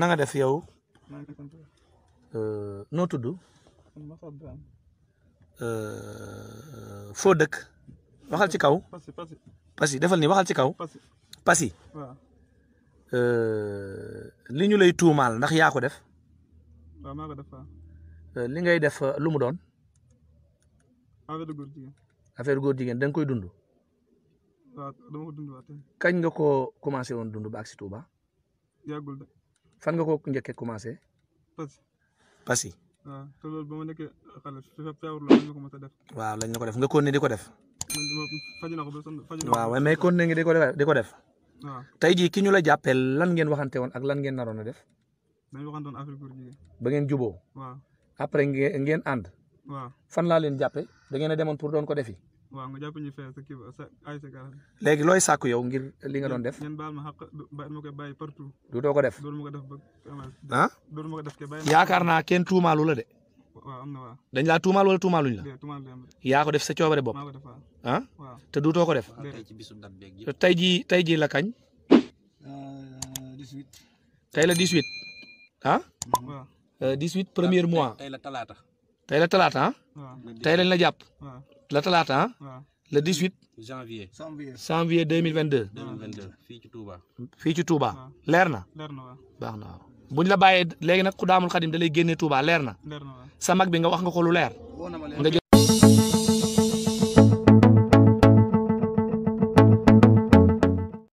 na nga def yow noo tudd foo dëkk waxal ci kaw Passy defal ni waxal ci kaw Passy li ñu lay tuumaal ndax yaa ko def waaw maa ko def li ngay def lu mu doon affaire góor jigéen da nga koy dund waaw dama ko dund waat kañ nga ko commencé woon dund ba ak si Touba yàggul de fan nga ko njëkkee commencé Passy waaw te loolu ba ma nekkee xale feebar la lañ ma ko mos a def waaw lañ la ko def nga continuer di ko def faj na ko ba sonn waaw mais continuer ngi di ko def waaw tey jii ki ñu la jàppee lan ngeen waxante woon ak lan ngeen naroon a def dañ waxantoon affaire góor jigéen ba ngeen juboo waaw après ngeen ànd waaw fan laa leen jàppe da ngeen a demoon pour doon ko defi waaw nga jàpp ñu fee sa kii sa ay sa garab léegi looy sàkku yow ngir li nga doon def ngeen baal ma xaq ma koy bàyyi partout du doo ko def dooru ma ko def ba ah dooru ma ko def ke bàyyi yaakaar naa kenn tuumaalu la de waaw am na waaw dañ laa tuumaal wala tuumaaluñ la tuumaal yaa ko def sa coobare bopp maa ko def waaw ah waaw te duutoo ko def tey jii la kañ 18 tey la 18 ah waaw 18 premier mois tey la talaata ah tey lañ la jàpp la talaata ah waaw le 18 janvier 2022 fii ci Touba leer na waaw baax na waaw buñ la bàyyee léegi nag ku daamul xadim da lay génne Touba leer na waaw sa mag bi nga wax nga ko lu leer nga